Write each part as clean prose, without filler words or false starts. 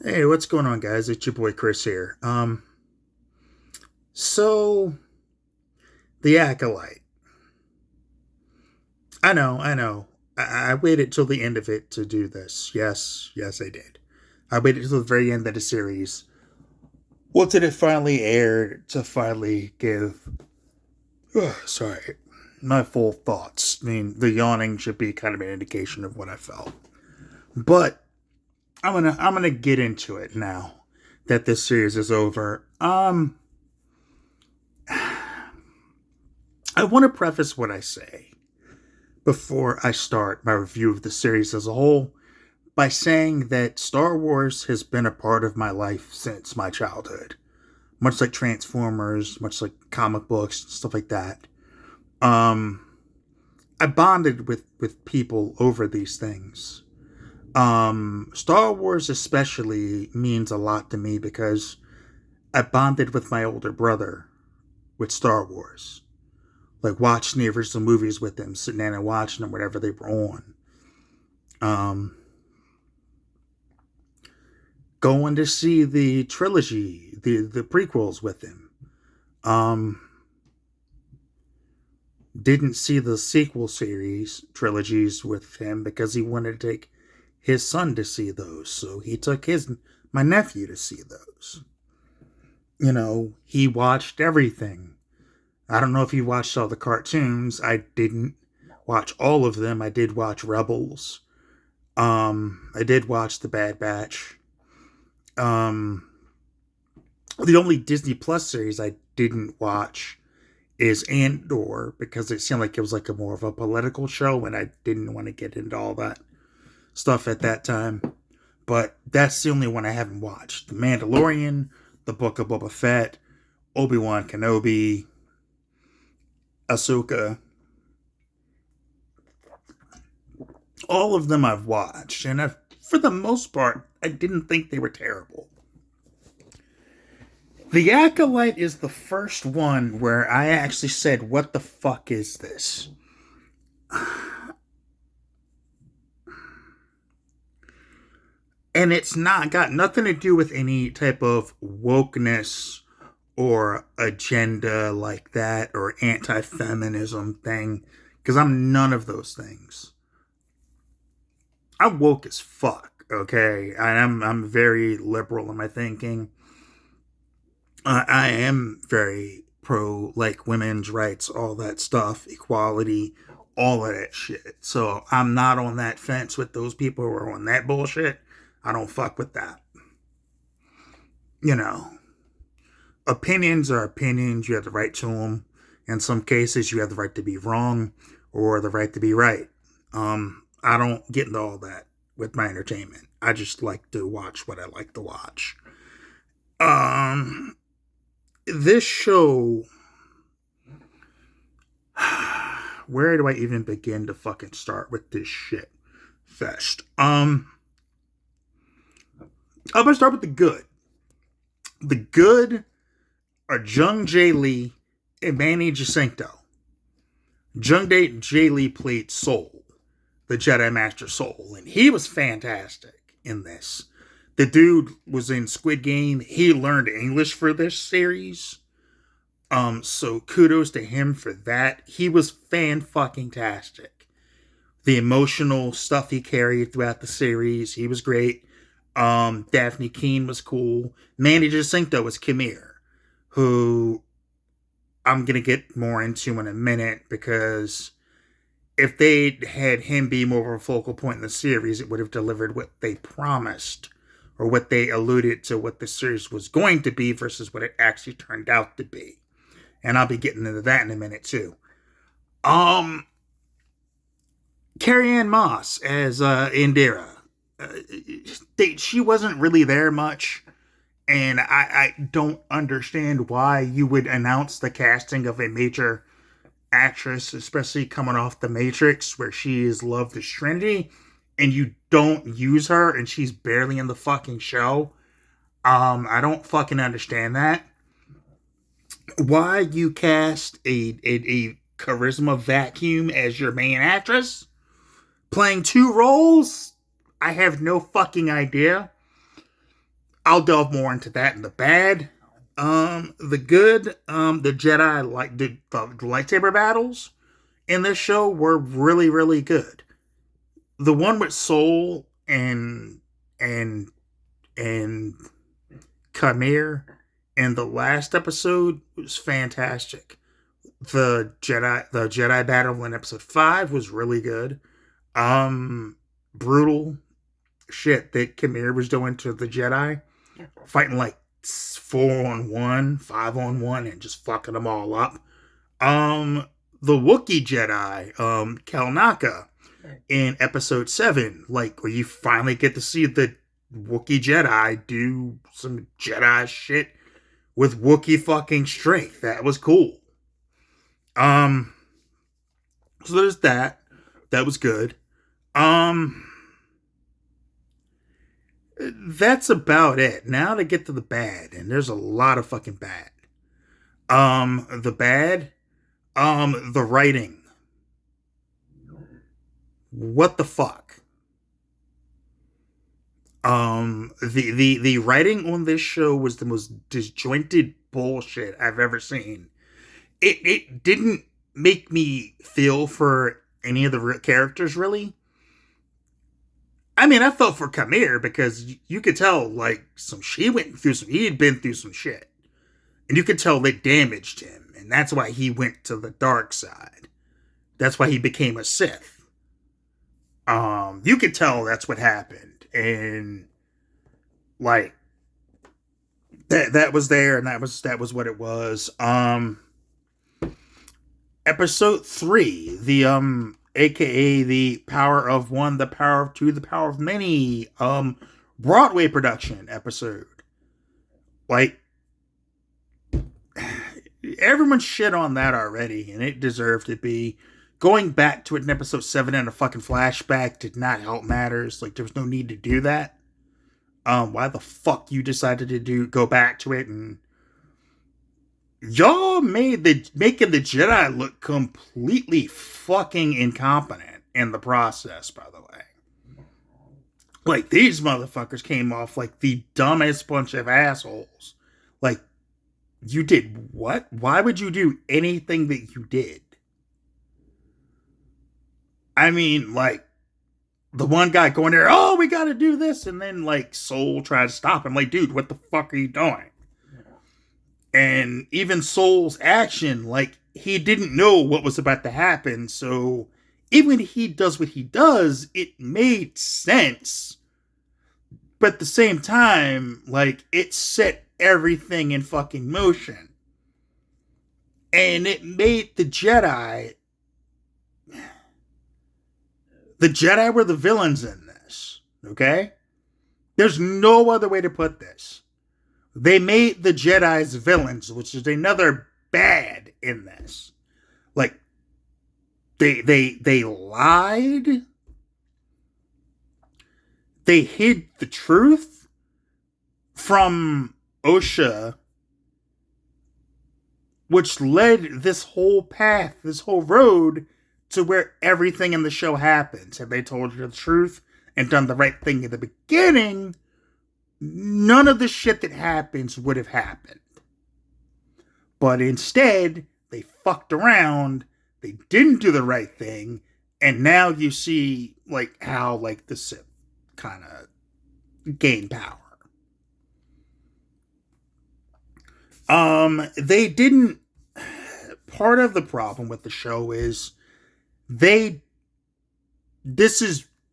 Hey, what's going on, guys? It's your boy Chris here. So the Acolyte. I know. I waited till the end of it to do this. Yes, I did. I waited till the very end of the series. What did it finally air to finally give? Sorry, my full thoughts. I mean, the yawning should be kind of an indication of what I felt. But I'm gonna get into it now that this series is over. I want to preface what I say before I start my review of the series as a whole by saying that Star Wars has been a part of my life since my childhood. Much like Transformers, much like comic books, stuff like that. Um, I bonded with people over these things. Star Wars especially means a lot to me because I bonded with my older brother with Star Wars. Like watching the original movies with them, sitting there and watching them whatever they were on. Um, Going to see the trilogy, the prequels with him. Um, didn't see the sequel series trilogies with him because he wanted to take his son to see those. So he took his my nephew to see those. He watched everything. I don't know if he watched all the cartoons. I didn't watch all of them. I did watch Rebels. I did watch The Bad Batch. Um, the only Disney Plus series I didn't watch is Andor because it seemed like it was like a more of a political show, and I didn't want to get into all that stuff at that time. But that's the only one I haven't watched: The Mandalorian, The Book of Boba Fett, Obi-Wan Kenobi, Ahsoka. All of them I've watched, and for the most part, I didn't think they were terrible. The Acolyte is the first one where I actually said, "What the fuck is this?" And it's not got nothing to do with any type of wokeness or agenda like that or anti-feminism thing, because I'm none of those things. I'm woke as fuck, okay? I'm very liberal in my thinking. I am very pro like women's rights, all that stuff, equality, all of that shit. So I'm not on that fence with those people who are on that bullshit. I don't fuck with that. You know, opinions are opinions. You have the right to them. In some cases, you have the right to be wrong or the right to be right. I don't get into all that with my entertainment. I just like to watch what I like to watch. Um, this show, where do I even begin to fucking start with this shit fest? I'm gonna start with the good. The good are Jung Jae Lee and Manny Jacinto. Jung Jae Lee played Soul, the Jedi Master Soul, and he was fantastic in this. The dude was in Squid Game. He learned English for this series. So kudos to him for that. He was fan fucking tastic. The emotional stuff he carried throughout the series, he was great. Daphne Keene was cool. Manny Jacinto was Khmer, who I'm gonna get more into in a minute because if they had him be more of a focal point in the series, it would have delivered what they promised or what they alluded to what the series was going to be versus what it actually turned out to be. And I'll be getting into that in a minute too. Um, Carrie Ann Moss as Indira. Uh, she wasn't really there much, and I don't understand why you would announce the casting of a major actress, especially coming off The Matrix, where she is loved as Trinity, and you don't use her, and she's barely in the fucking show. I don't fucking understand that. Why you cast a charisma vacuum as your main actress, playing two roles? I have no fucking idea. I'll delve more into that in the bad. The good, the Jedi, like the lightsaber battles in this show were really, really good. The one with Soul and and Khmer in the last episode was fantastic. The Jedi battle in episode 5 was really good. Brutal shit that Khmer was doing to the Jedi, fighting like 4-on-1, 5-on-1, and just fucking them all up. The Wookiee Jedi, Kalnaka, in episode 7, like where you finally get to see the Wookiee Jedi do some Jedi shit with Wookiee fucking strength. That was cool. So there's that. That was good. That's about it. Now to get to the bad, and there's a lot of fucking bad. The bad, the writing. What the fuck? The writing on this show was the most disjointed bullshit I've ever seen. It didn't make me feel for any of the characters, really. I mean, I felt for Khmer because you could tell, like, he had been through some shit. And you could tell they damaged him. And that's why he went to the dark side. That's why he became a Sith. You could tell that's what happened. And, like, that was there, and that was what it was. Episode 3, the, aka the Power of One, the Power of Two, the Power of Many, Broadway production episode. Like, everyone shit on that already, and it deserved to be. Going back to it in episode 7 in a fucking flashback did not help matters. Like, there was no need to do that. Why the fuck you decided to go back to it, and y'all making the Jedi look completely fucking incompetent in the process, by the way. Like, these motherfuckers came off like the dumbest bunch of assholes. Like, you did what? Why would you do anything that you did? I mean, like, the one guy going there, oh, we gotta do this, and then, like, Soul tried to stop him. Like, dude, what the fuck are you doing? And even Soul's action, like, he didn't know what was about to happen, so even when he does what he does, it made sense. But at the same time, like, it set everything in fucking motion. And it made the Jedi were the villains in this, okay? There's no other way to put this. They made the Jedi's villains, which is another bad in this. Like, they lied. They hid the truth from Osha, which led this whole path, this whole road, to where everything in the show happens. Had they told you the truth and done the right thing at the beginning, none of the shit that happens would have happened. But instead, they fucked around, they didn't do the right thing, and now you see, like, how, like, the Sith kind of gain power. They didn't... Part of the problem with the show is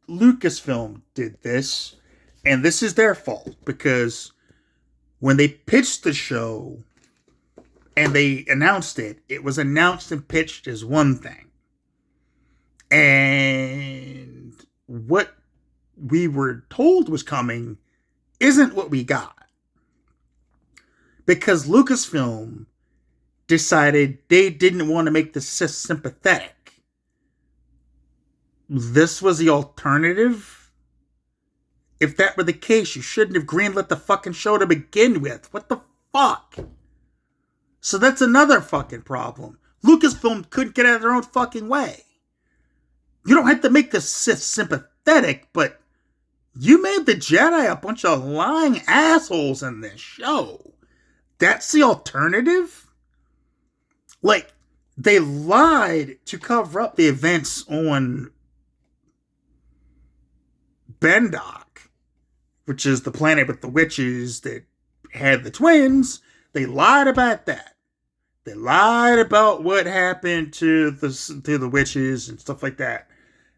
Lucasfilm did this, and this is their fault, because when they pitched the show and they announced it, it was announced and pitched as one thing. And what we were told was coming isn't what we got. Because Lucasfilm decided they didn't want to make the Sith sympathetic. This was the alternative. If that were the case, you shouldn't have greenlit the fucking show to begin with. What the fuck? So that's another fucking problem. Lucasfilm couldn't get out of their own fucking way. You don't have to make the Sith sympathetic, but You made the Jedi a bunch of lying assholes in this show. That's the alternative? Like, they lied to cover up the events on Bendoc, which is the planet with the witches that had the twins. They lied about that. They lied about what happened to the witches and stuff like that.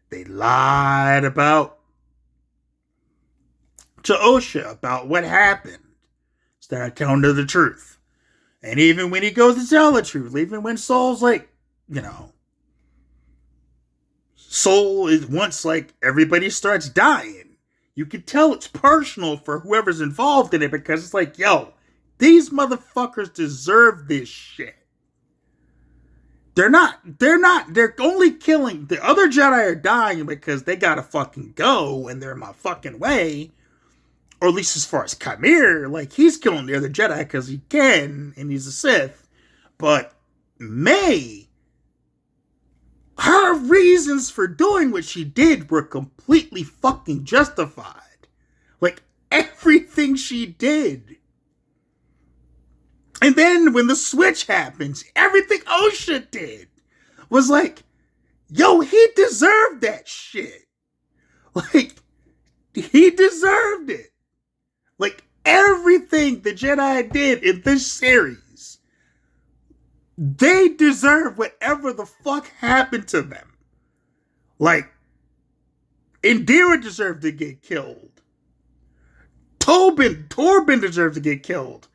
They lied to Osha about what happened. Instead of telling her the truth. And even when he goes to tell the truth, even when Soul's like, Soul is once like everybody starts dying. You can tell it's personal for whoever's involved in it because it's like, yo, these motherfuckers deserve this shit. They're only killing, the other Jedi are dying because they gotta fucking go and they're in my fucking way. Or at least as far as Chimera, like, he's killing the other Jedi because he can, and he's a Sith. But May, her reasons for doing what she did were completely fucking justified. Like, everything she did. And then when the switch happens, everything Osha did was like, yo, he deserved that shit. Like, he deserved it. Like, everything the Jedi did in this series, they deserve whatever the fuck happened to them. Like, Indira deserved to get killed. Torben deserved to get killed.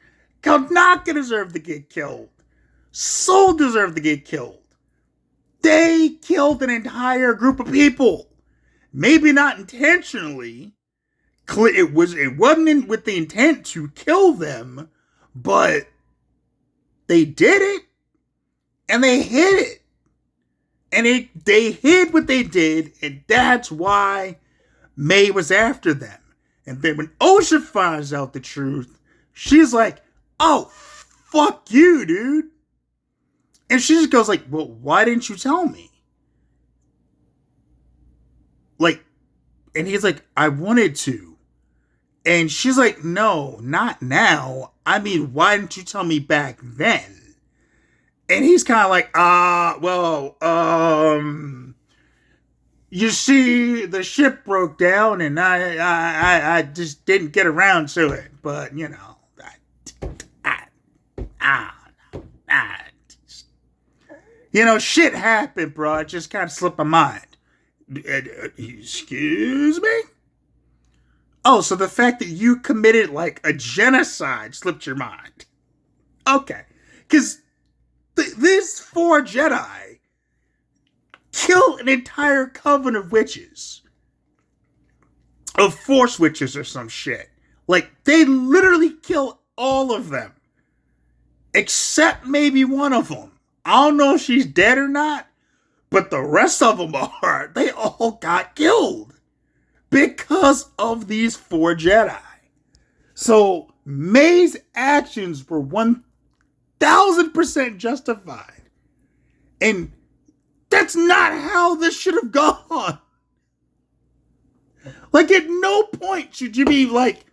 Kalnaka deserved to get killed. Soul deserved to get killed. They killed an entire group of people. Maybe not intentionally. It wasn't with the intent to kill them, but they did it, and they hid it. And they hid what they did, and that's why May was after them. And then when Osha finds out the truth, she's like, oh, fuck you, dude. And she just goes like, well, why didn't you tell me? Like, and he's like, I wanted to. And she's like, no, not now. I mean, why didn't you tell me back then? And he's kind of like, you see, the ship broke down and I just didn't get around to it. But, shit happened, bro. It just kind of slipped my mind. Excuse me? Oh, so the fact that you committed, like, a genocide slipped your mind. Okay. Because these 4 Jedi kill an entire coven of witches. Of Force witches or some shit. Like, they literally kill all of them. Except maybe one of them. I don't know if she's dead or not. But the rest of them are. They all got killed. Because of these 4 Jedi. So, May's actions were 1000% justified. And that's not how this should have gone. Like, at no point should you be like,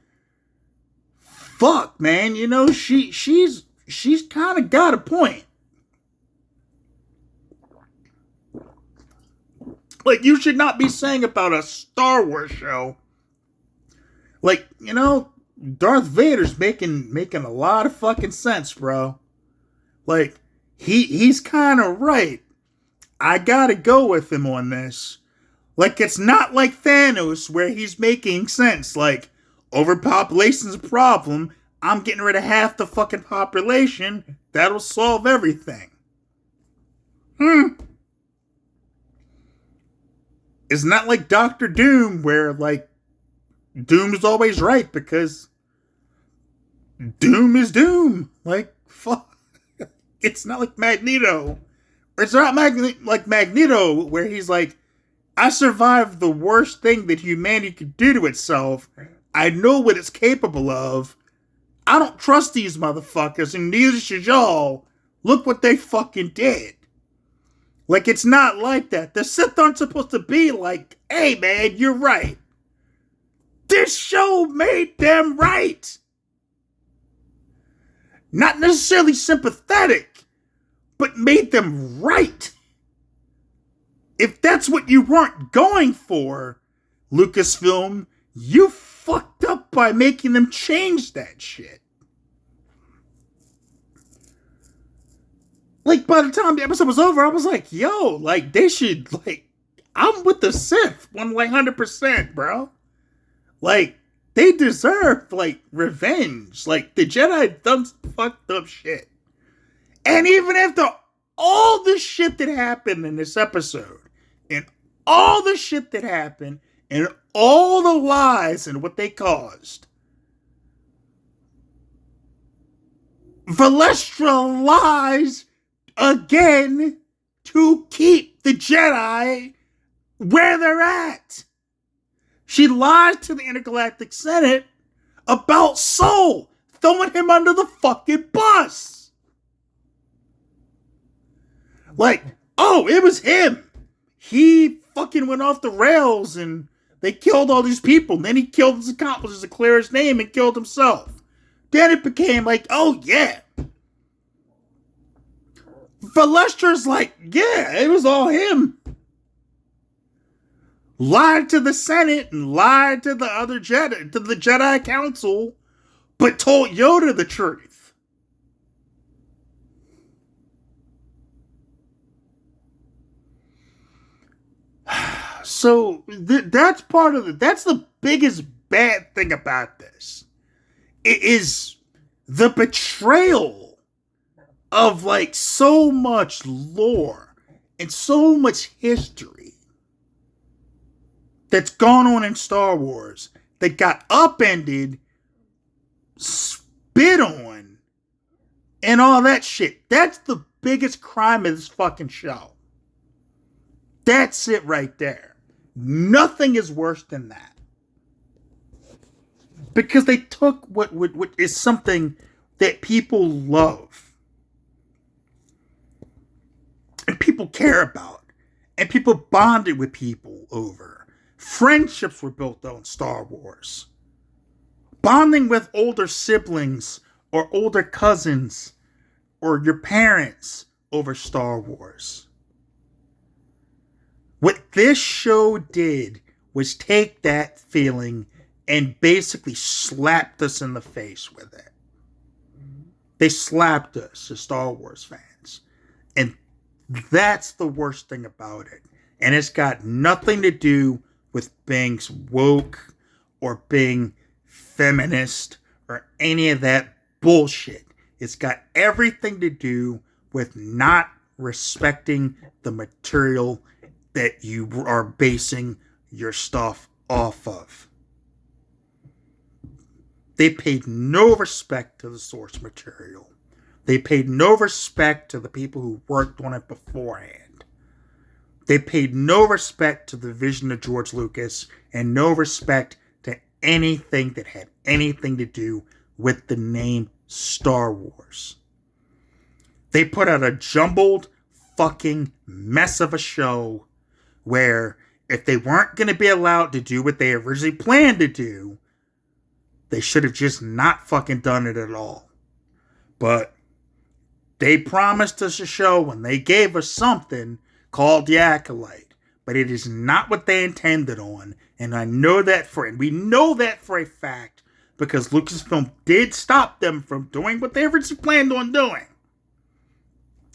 fuck, man, she's kind of got a point. Like, you should not be saying about a Star Wars show. Like, Darth Vader's making a lot of fucking sense, bro. Like, he's kind of right. I gotta go with him on this. Like, it's not like Thanos where he's making sense. Like, overpopulation's a problem. I'm getting rid of half the fucking population. That'll solve everything. It's not like Doctor Doom where, like, Doom is always right because Doom is Doom. Like, fuck. It's not like Magneto. It's not like Magneto where he's like, I survived the worst thing that humanity could do to itself. I know what it's capable of. I don't trust these motherfuckers, and neither should y'all. Look what they fucking did. Like, it's not like that. The Sith aren't supposed to be like, hey, man, you're right. This show made them right. Not necessarily sympathetic, but made them right. If that's what you weren't going for, Lucasfilm, you fucked up by making them change that shit. Like, by the time the episode was over, I was like, yo, like, they should, like, I'm with the Sith 100%, bro. Like, they deserve, like, revenge. Like, the Jedi done some fucked up shit. And even after all the shit that happened in this episode, and all the shit that happened, and all the lies and what they caused, Valestra lies again to keep the Jedi where they're at. She lied to the Intergalactic Senate about Soul, throwing him under the fucking bus. Like, oh, it was him. He fucking went off the rails and they killed all these people. And then he killed his accomplices to clear his name and killed himself. Then it became like, oh yeah. Valestra's like, yeah, it was all him. Lied to the Senate and lied to the other Jedi, to the Jedi Council, but told Yoda the truth. So that's part of it. That's the biggest bad thing about this. It is the betrayal of like so much lore and so much history that's gone on in Star Wars that got upended, spit on, and all that shit. That's the biggest crime of this fucking show. That's it right there. Nothing is worse than that. Because they took what is something that people love. And people care about. And people bonded with people over. Friendships were built on Star Wars. Bonding with older siblings or older cousins or your parents over Star Wars. What this show did was take that feeling and basically slapped us in the face with it. They slapped us as Star Wars fans. And that's the worst thing about it. And it's got nothing to do with being woke or being feminist or any of that bullshit. It's got everything to do with not respecting the material that you are basing your stuff off of. They paid no respect to the source material. They paid no respect to the people who worked on it beforehand. They paid no respect to the vision of George Lucas and no respect to anything that had anything to do with the name Star Wars. They put out a jumbled fucking mess of a show where if they weren't going to be allowed to do what they originally planned to do, they should have just not fucking done it at all. But they promised us a show and they gave us something called The Acolyte. But it is not what they intended on. And I know that and we know that for a fact because Lucasfilm did stop them from doing what they originally planned on doing.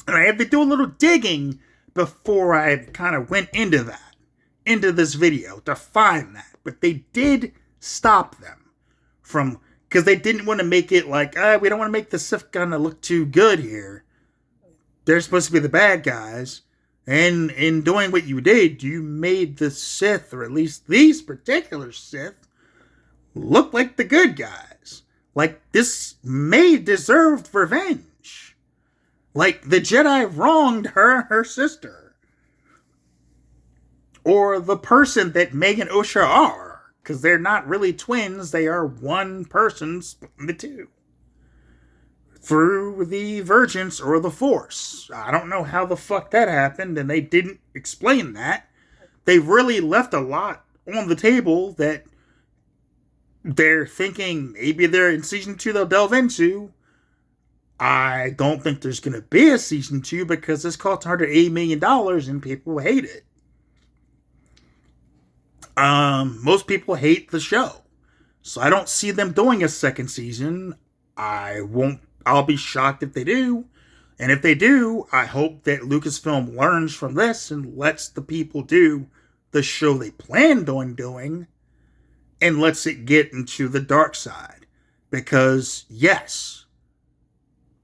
And I had to do a little digging before I kind of went into this video to find that. But they did stop them from, because they didn't want to make it like, we don't want to make the Sith gonna look too good here. They're supposed to be the bad guys. And in doing what you did, you made the Sith, or at least these particular Sith, look like the good guys. Like, this may deserve revenge. Like, the Jedi wronged her sister. Or the person that Megan Osha are. Because they're not really twins, they are one person splitting the two. Through the Vergence or the Force. I don't know how the fuck that happened, and they didn't explain that. They really left a lot on the table that they're thinking maybe they're in season 2 they'll delve into. I don't think there's going to be a season 2 because this cost $180 million and people hate it. Most people hate the show. So I don't see them doing a second season. I'll be shocked if they do. And if they do, I hope that Lucasfilm learns from this and lets the people do the show they planned on doing and lets it get into the dark side. Because, yes,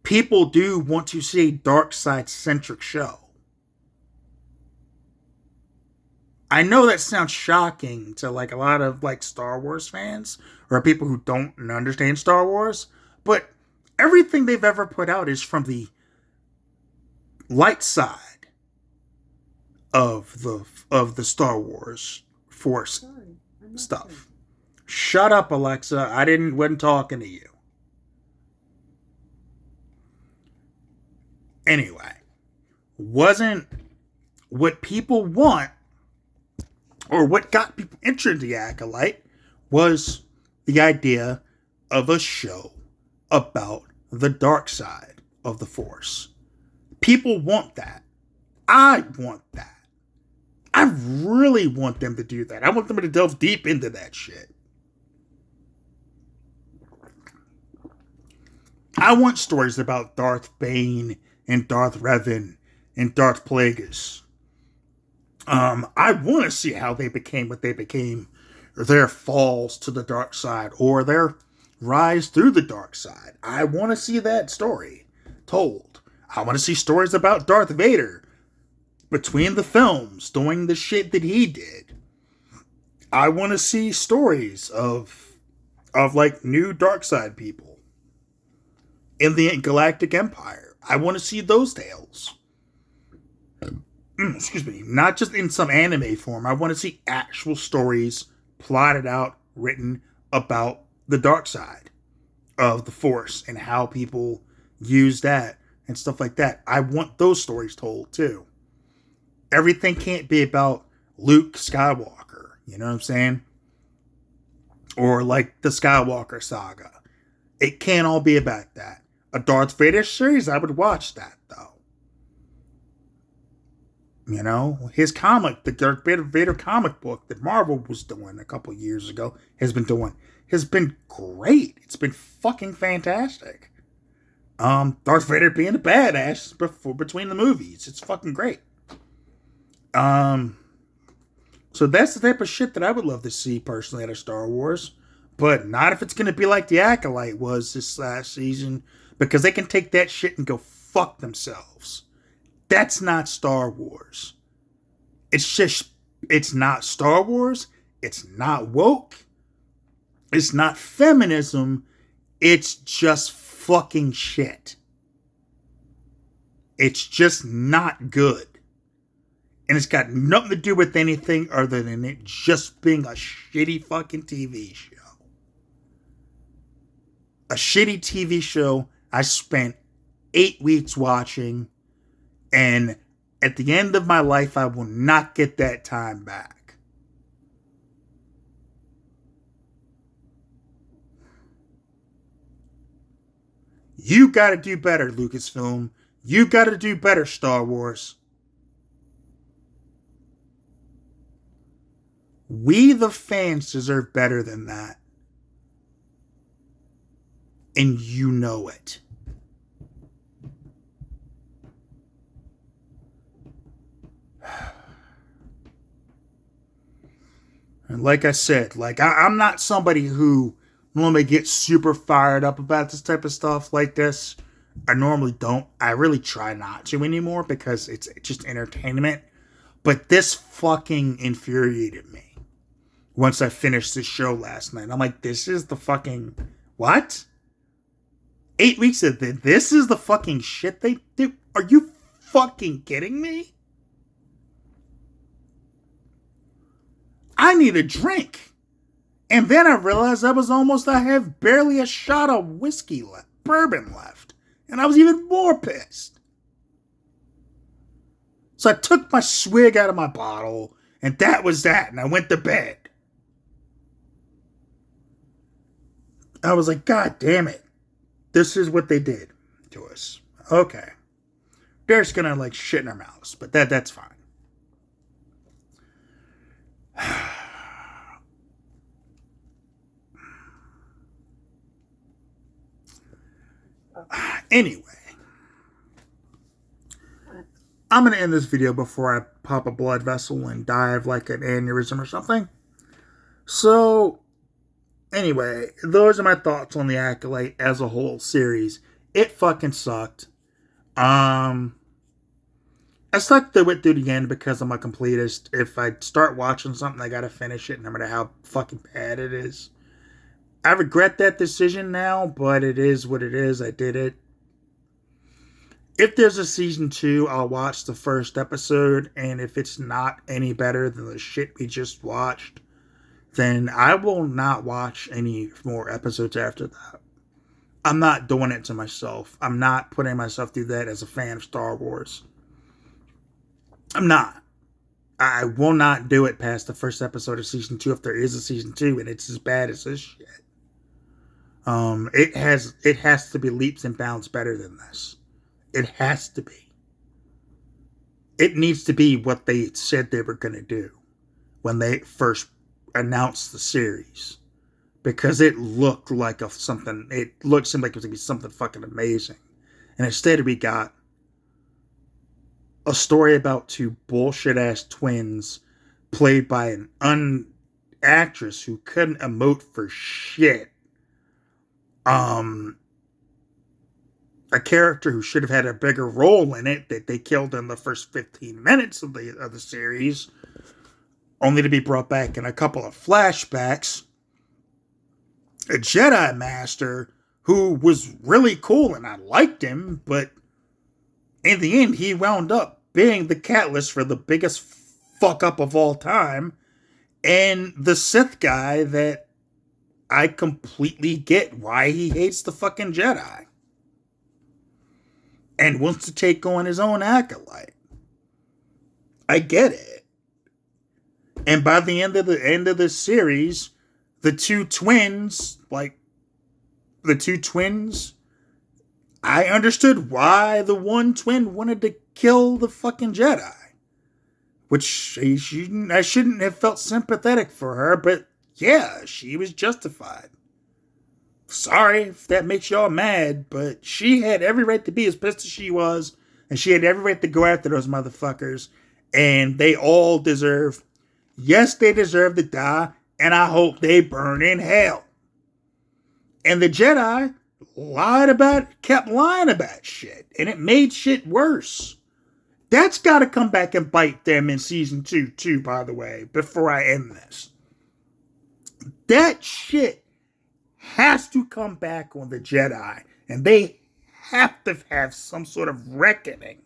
people do want to see a dark side centric show. I know that sounds shocking to like a lot of like Star Wars fans or people who don't understand Star Wars, but everything they've ever put out is from the light side of the Star Wars Force stuff. Shut up, Alexa. Wasn't talking to you. Anyway, wasn't what people want or what got people interested in the Acolyte was the idea of a show about the dark side of the Force. People want that. I want that. I really want them to do that. I want them to delve deep into that shit. I want stories about Darth Bane and Darth Revan and Darth Plagueis. I want to see how they became what they became, or their falls to the dark side, or their rise through the dark side. I want to see that story told. I want to see stories about Darth Vader between the films doing the shit that he did. I want to see stories of like new dark side people in the Galactic Empire. I want to see those tales. Excuse me, not just in some anime form. I want to see actual stories plotted out, written about the dark side of the Force and how people use that and stuff like that. I want those stories told too. Everything can't be about Luke Skywalker, you know what I'm saying? Or like the Skywalker saga. It can't all be about that. A Darth Vader series, I would watch that though. You know, his comic, the Darth Vader comic book that Marvel was doing a couple years ago, has been great. It's been fucking fantastic. Darth Vader being a badass between the movies. It's fucking great. So that's the type of shit that I would love to see personally out of Star Wars. But not if it's going to be like the Acolyte was this last season. Because they can take that shit and go fuck themselves. That's not Star Wars. It's not Star Wars. It's not woke. It's not feminism. It's just fucking shit. It's just not good. And it's got nothing to do with anything other than it just being a shitty fucking TV show. A shitty TV show I spent 8 weeks watching. And at the end of my life, I will not get that time back. You gotta do better, Lucasfilm. You gotta do better, Star Wars. We, the fans, deserve better than that. And you know it. And like I said, I'm not somebody who normally gets super fired up about this type of stuff like this. I normally don't. I really try not to anymore because it's just entertainment. But this fucking infuriated me once I finished this show last night. I'm like, this is the fucking... What? 8 weeks of this? This is the fucking shit they do? Are you fucking kidding me? I need a drink. And then I realized I have barely a shot of whiskey left, bourbon left. And I was even more pissed. So I took my swig out of my bottle, and that was that, and I went to bed. I was like, God damn it. This is what they did to us. Okay. They're just gonna like shit in our mouths, but that's fine. Anyway, I'm gonna end this video before I pop a blood vessel and die of like an aneurysm or something. So, anyway, those are my thoughts on the Acolyte as a whole series. It fucking sucked. I stuck to it through the end because I'm a completist. If I start watching something, I gotta finish it no matter how fucking bad it is. I regret that decision now, but it is what it is. I did it. If there's a season 2, I'll watch the first episode, and if it's not any better than the shit we just watched, then I will not watch any more episodes after that. I'm not doing it to myself. I'm not putting myself through that as a fan of Star Wars. I'm not. I will not do it past the first episode of season 2 if there is a season 2 and it's as bad as this shit. It has to be leaps and bounds better than this. It has to be. It needs to be what they said they were going to do when they first announced the series. Because it looked like seemed like it was going to be something fucking amazing. And instead we got a story about two bullshit-ass twins played by an actress who couldn't emote for shit. A character who should have had a bigger role in it that they killed in the first 15 minutes of the series, only to be brought back in a couple of flashbacks. A Jedi Master who was really cool and I liked him, but in the end he wound up being the catalyst for the biggest fuck up of all time, and the Sith guy that I completely get why he hates the fucking Jedi and wants to take on his own acolyte. I get it. And by the end of the series, the two twins, I understood why the one twin wanted to kill the fucking Jedi. Which I shouldn't have felt sympathetic for her, but yeah, she was justified. Sorry if that makes y'all mad, but she had every right to be as pissed as she was, and she had every right to go after those motherfuckers, and they all deserve, yes, they deserve to die, and I hope they burn in hell. And the Jedi kept lying about shit, and it made shit worse. That's got to come back and bite them in season 2, too, by the way, before I end this. That shit has to come back on the Jedi, and they have to have some sort of reckoning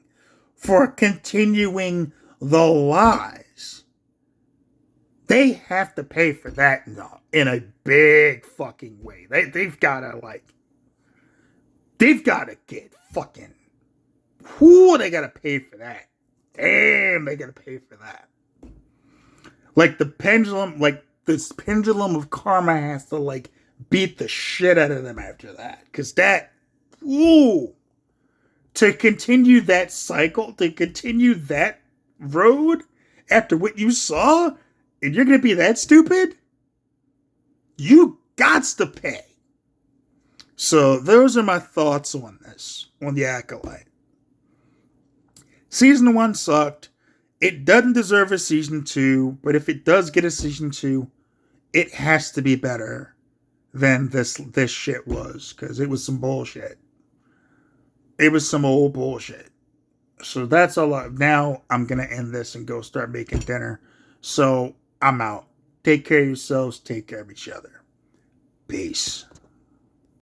for continuing the lies. They have to pay for that in a big fucking way. They've got to get fucking, they got to pay for that. Damn, they got to pay for that. Like this pendulum of karma has to beat the shit out of them after that. Because to continue that cycle, to continue that road after what you saw, and you're going to be that stupid, you gots to pay. So those are my thoughts on this, on the Acolyte. Season 1 sucked. It doesn't deserve a season 2, but if it does get a season 2, it has to be better than this shit was, because it was some bullshit. It was some old bullshit. So that's all. Now I'm going to end this and go start making dinner. So I'm out. Take care of yourselves. Take care of each other. Peace.